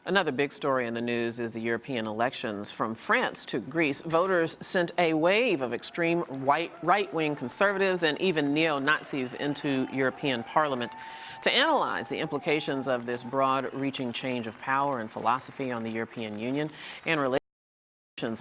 Another big story in the news is the European elections. From France to Greece, voters sent a wave of extreme right-wing conservatives and even neo-Nazis into European Parliament. To analyze the implications of this broad-reaching change of power and philosophy on the European Union and relations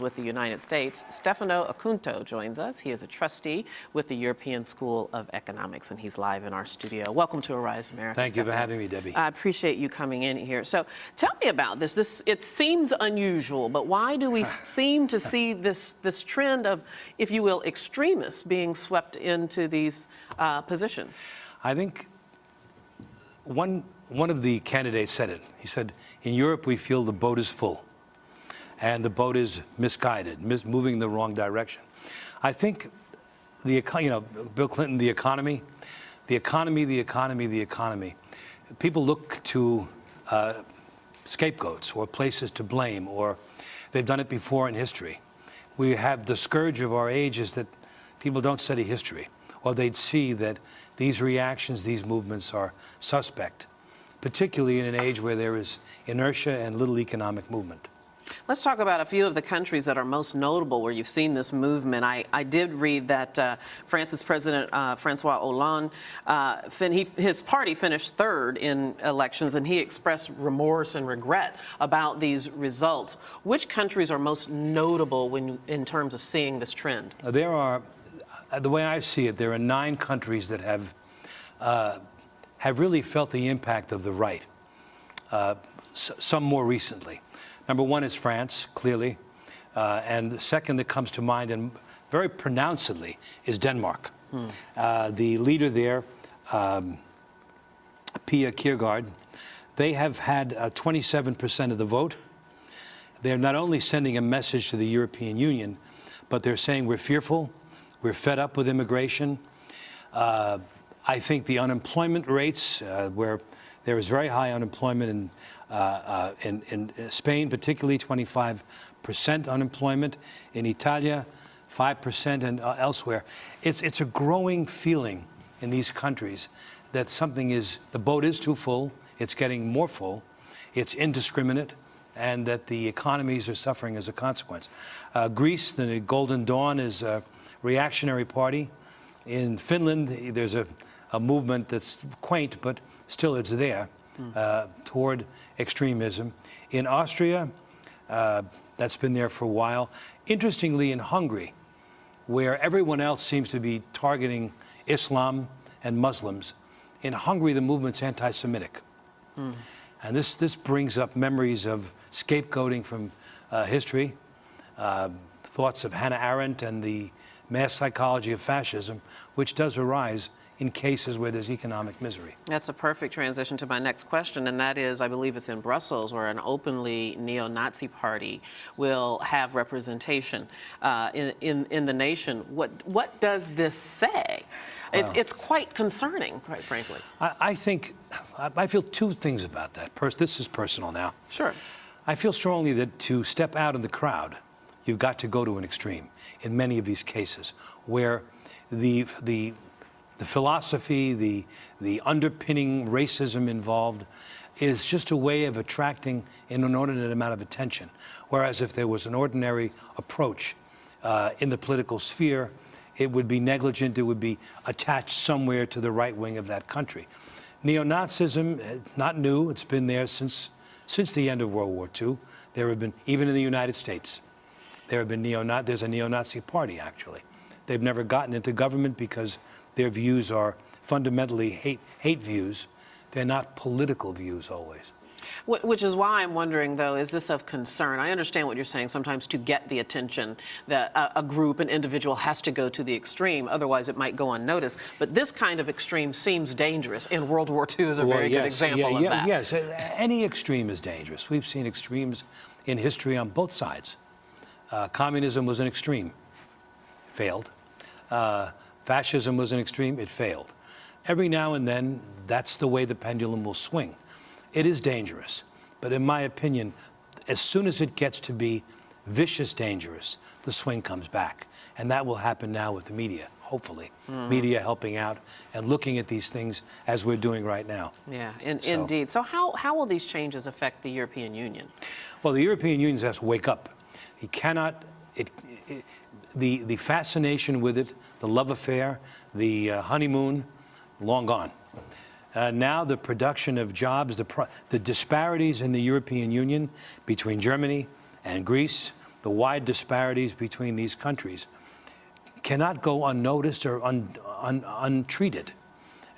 with the United States, Stefano Acunto joins us. He is a trustee with the European School of Economics, and he's live in our studio. Welcome to Arise America. Thank you for having me, Debbie. I appreciate you coming in here. So tell me about this. It seems unusual, but why do we seem to see this trend of, if you will, extremists being swept into these positions? I think one of the candidates said it. He said, in Europe, we feel the boat is full. And the boat is misguided, moving in the wrong direction. I think Bill Clinton, the economy. People look to scapegoats or places to blame, or they've done it before in history. We have the scourge of our age is that people don't study history, or they'd see that these reactions, these movements are suspect, particularly in an age where there is inertia and little economic movement. Let's talk about a few of the countries that are most notable where you've seen this movement. I did read that France's President Francois Hollande, his party finished third in elections, and he expressed remorse and regret about these results. Which countries are most notable in terms of seeing this trend? There are, the way I see it, there are 9 countries that have really felt the impact of the right, some more recently. Number 1 is France, clearly, and the second that comes to mind, and very pronouncedly, is Denmark. The leader there, Pia Kjærsgaard, they have had 27% of the vote. They're not only sending a message to the European Union, but they're saying we're fearful, we're fed up with immigration. I think the unemployment rates, where there is very high unemployment in Spain, particularly 25% unemployment. In Italy, 5%, and elsewhere. It's a growing feeling in these countries that the boat is too full, it's getting more full, it's indiscriminate, and that the economies are suffering as a consequence. Greece, the Golden Dawn, is a reactionary party. In Finland, there's a movement that's quaint, but still it's there, toward extremism. In Austria, that's been there for a while. Interestingly, in Hungary, where everyone else seems to be targeting Islam and Muslims, in Hungary the movement's anti-Semitic. And this brings up memories of scapegoating from history, thoughts of Hannah Arendt and the mass psychology of fascism, which does arise in cases where there's economic misery. That's a perfect transition to my next question, and that is, I believe it's in Brussels, where an openly neo-Nazi party will have representation in the nation. What does this say? Well, it's quite concerning, quite frankly. I feel 2 things about that. This is personal now. Sure. I feel strongly that to step out in the crowd, you've got to go to an extreme in many of these cases, where the philosophy, the underpinning racism involved is just a way of attracting an inordinate amount of attention. Whereas if there was an ordinary approach in the political sphere, it would be negligent, it would be attached somewhere to the right wing of that country. Neo-Nazism, not new, it's been there since the end of World War II. There have been, even in the United States, there's a neo-Nazi party, actually. They've never gotten into government because their views are fundamentally hate views. They're not political views always. Which is why I'm wondering, though, is this of concern? I understand what you're saying. Sometimes to get the attention that a group, an individual has to go to the extreme. Otherwise, it might go unnoticed. But this kind of extreme seems dangerous. And World War II is a very good example of that. Yes, any extreme is dangerous. We've seen extremes in history on both sides. Communism was an extreme, failed. Fascism was an extreme, it failed. Every now and then, that's the way the pendulum will swing. It is dangerous, but in my opinion, as soon as it gets to be vicious dangerous, the swing comes back. And that will happen now with the media, hopefully, media helping out and looking at these things as we're doing right now. Yeah, indeed. So how will these changes affect the European Union? Well, the European Union has to wake up. He cannot, the fascination with it, the love affair, the honeymoon, long gone. Now the production of jobs, the disparities in the European Union between Germany and Greece, the wide disparities between these countries cannot go unnoticed or untreated.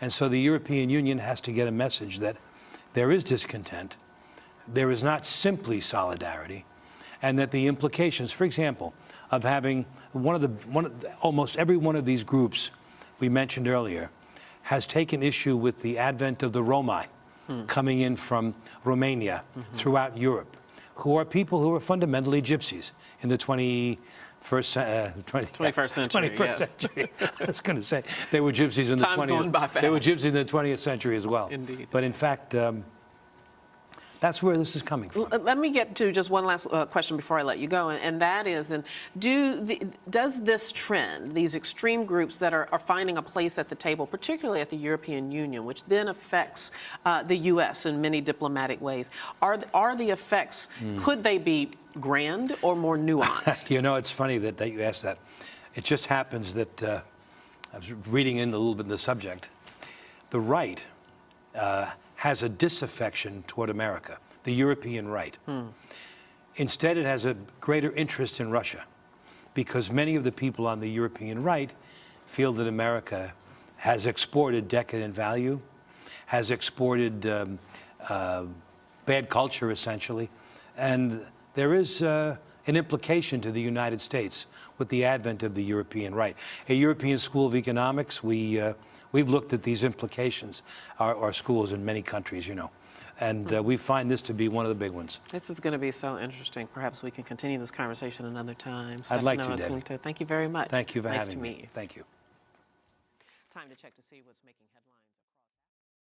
And so the European Union has to get a message that there is discontent, there is not simply solidarity, and that the implications, for example, of having almost every one of these groups we mentioned earlier has taken issue with the advent of the Roma coming in from Romania throughout Europe, who are people who are fundamentally gypsies in the 21st century. I was going to say they were gypsies in the 20th. They were gypsies in the 20th century as well. Indeed. But in fact, that's where this is coming from. Let me get to just one last question before I let you go, and that is, then, does this trend, these extreme groups that are finding a place at the table, particularly at the European Union, which then affects the U.S. in many diplomatic ways, are the effects, could they be grand or more nuanced? You know, it's funny that you asked that. It just happens that I was reading in a little bit of the subject. The right has a disaffection toward America, the European right. Instead, it has a greater interest in Russia, because many of the people on the European right feel that America has exported decadent value, has exported bad culture, essentially, and there is an implication to the United States with the advent of the European right. A European School of Economics, we've looked at these implications, our schools in many countries, you know, and we find this to be one of the big ones. This is going to be so interesting. Perhaps we can continue this conversation another time. I'd like to, Stefano Debbie. Acunto, thank you very much. Thank you for nice having to me. meet you. Thank you. Time to check to see what's making headlines.